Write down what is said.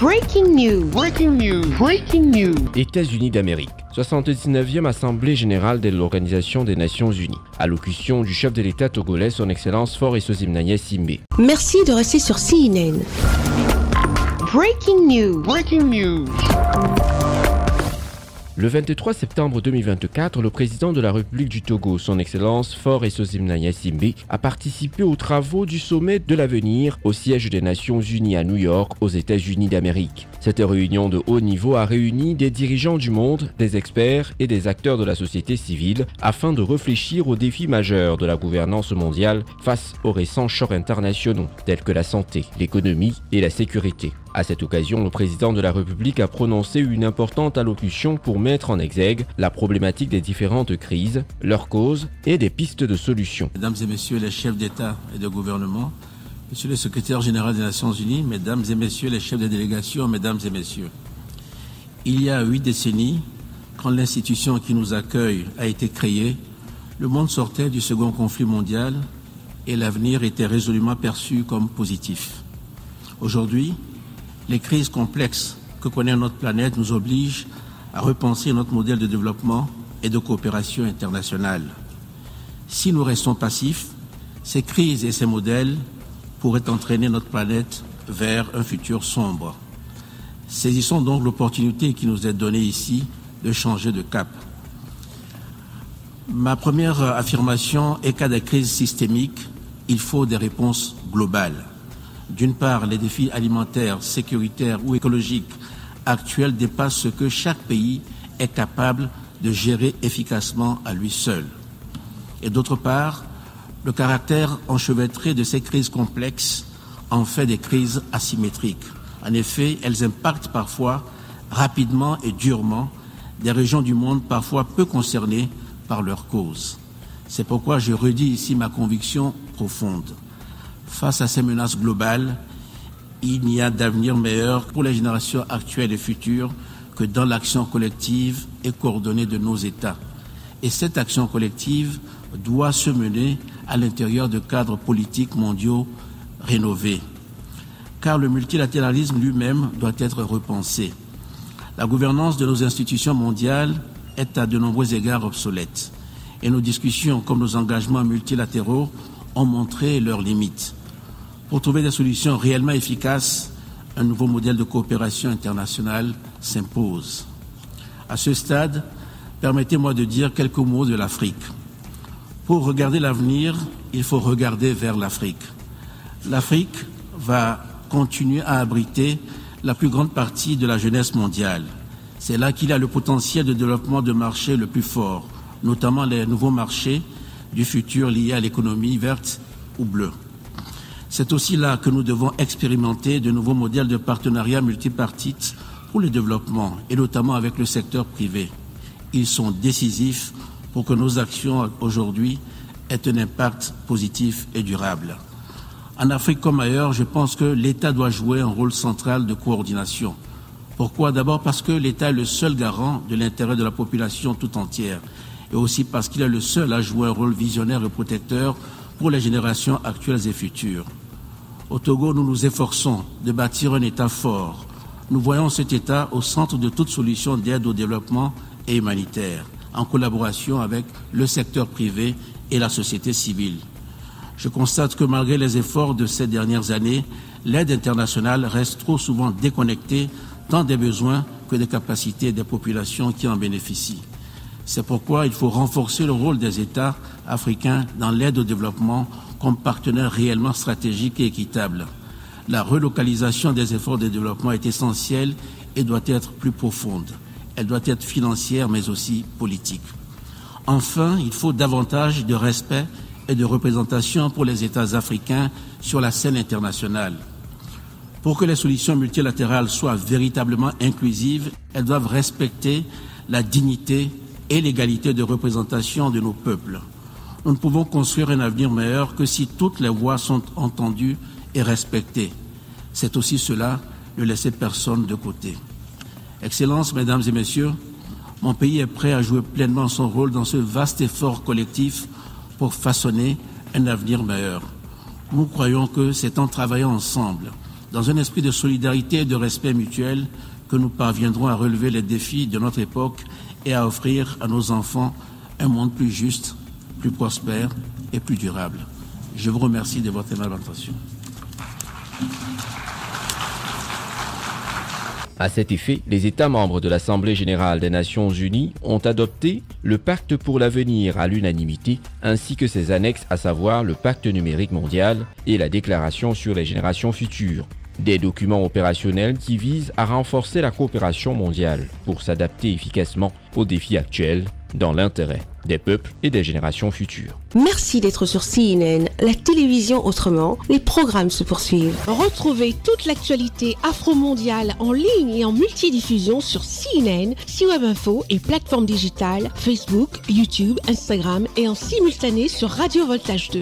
Breaking news. Breaking news. Breaking news. États-Unis d'Amérique. 79e Assemblée générale de l'Organisation des Nations Unies. Allocution du chef de l'État togolais, son Excellence Faure Essosim-Nanya Simbé. Merci de rester sur CNN. Breaking news. Breaking news. Le 23 septembre 2024, le président de la République du Togo, son Excellence Faure Essosim-Nanya Simbé, a participé aux travaux du sommet de l'avenir au siège des Nations Unies à New York, aux États-Unis d'Amérique. Cette réunion de haut niveau a réuni des dirigeants du monde, des experts et des acteurs de la société civile afin de réfléchir aux défis majeurs de la gouvernance mondiale face aux récents chocs internationaux tels que la santé, l'économie et la sécurité. À cette occasion, le président de la République a prononcé une importante allocution pour mettre en exergue la problématique des différentes crises, leurs causes et des pistes de solutions. Mesdames et messieurs les chefs d'État et de gouvernement, monsieur le secrétaire général des Nations Unies, mesdames et messieurs les chefs de délégation, mesdames et messieurs, il y a 8 décennies, quand l'institution qui nous accueille a été créée, le monde sortait du second conflit mondial et l'avenir était résolument perçu comme positif. Aujourd'hui, les crises complexes que connaît notre planète nous obligent à repenser notre modèle de développement et de coopération internationale. Si nous restons passifs, ces crises et ces modèles pourraient entraîner notre planète vers un futur sombre. Saisissons donc l'opportunité qui nous est donnée ici de changer de cap. Ma première affirmation est qu'à des crises systémiques, il faut des réponses globales. D'une part, les défis alimentaires, sécuritaires ou écologiques actuels dépassent ce que chaque pays est capable de gérer efficacement à lui seul. Et d'autre part, le caractère enchevêtré de ces crises complexes en fait des crises asymétriques. En effet, elles impactent parfois rapidement et durement des régions du monde parfois peu concernées par leurs causes. C'est pourquoi je redis ici ma conviction profonde. Face à ces menaces globales, il n'y a d'avenir meilleur pour les générations actuelles et futures que dans l'action collective et coordonnée de nos États. Et cette action collective doit se mener à l'intérieur de cadres politiques mondiaux rénovés. Car le multilatéralisme lui-même doit être repensé. La gouvernance de nos institutions mondiales est à de nombreux égards obsolète. Et nos discussions comme nos engagements multilatéraux ont montré leurs limites. Pour trouver des solutions réellement efficaces, un nouveau modèle de coopération internationale s'impose. À ce stade, permettez-moi de dire quelques mots de l'Afrique. Pour regarder l'avenir, il faut regarder vers l'Afrique. L'Afrique va continuer à abriter la plus grande partie de la jeunesse mondiale. C'est là qu'il a le potentiel de développement de marchés le plus fort, notamment les nouveaux marchés du futur liés à l'économie verte ou bleue. C'est aussi là que nous devons expérimenter de nouveaux modèles de partenariat multipartites pour le développement, et notamment avec le secteur privé. Ils sont décisifs pour que nos actions aujourd'hui aient un impact positif et durable. En Afrique comme ailleurs, je pense que l'État doit jouer un rôle central de coordination. Pourquoi? D'abord parce que l'État est le seul garant de l'intérêt de la population tout entière, et aussi parce qu'il est le seul à jouer un rôle visionnaire et protecteur pour les générations actuelles et futures. Au Togo, nous nous efforçons de bâtir un État fort. Nous voyons cet État au centre de toute solution d'aide au développement et humanitaire, en collaboration avec le secteur privé et la société civile. Je constate que malgré les efforts de ces dernières années, l'aide internationale reste trop souvent déconnectée tant des besoins que des capacités des populations qui en bénéficient. C'est pourquoi il faut renforcer le rôle des États africains dans l'aide au développement comme partenaire réellement stratégique et équitable. La relocalisation des efforts de développement est essentielle et doit être plus profonde. Elle doit être financière mais aussi politique. Enfin, il faut davantage de respect et de représentation pour les États africains sur la scène internationale. Pour que les solutions multilatérales soient véritablement inclusives, elles doivent respecter la dignité et l'égalité de représentation de nos peuples. Nous ne pouvons construire un avenir meilleur que si toutes les voix sont entendues et respectées. C'est aussi cela, ne laisser personne de côté. Excellences, mesdames et messieurs, mon pays est prêt à jouer pleinement son rôle dans ce vaste effort collectif pour façonner un avenir meilleur. Nous croyons que c'est en travaillant ensemble dans un esprit de solidarité et de respect mutuel, que nous parviendrons à relever les défis de notre époque et à offrir à nos enfants un monde plus juste, plus prospère et plus durable. Je vous remercie de votre aimable attention. À cet effet, les États membres de l'Assemblée générale des Nations unies ont adopté le Pacte pour l'avenir à l'unanimité, ainsi que ses annexes, à savoir le Pacte numérique mondial et la Déclaration sur les générations futures. Des documents opérationnels qui visent à renforcer la coopération mondiale pour s'adapter efficacement aux défis actuels dans l'intérêt des peuples et des générations futures. Merci d'être sur CNN, la télévision autrement. Les programmes se poursuivent. Retrouvez toute l'actualité afro-mondiale en ligne et en multidiffusion sur CNN, C-Web Info et plateformes digitales, Facebook, YouTube, Instagram et en simultané sur Radio Voltage 2.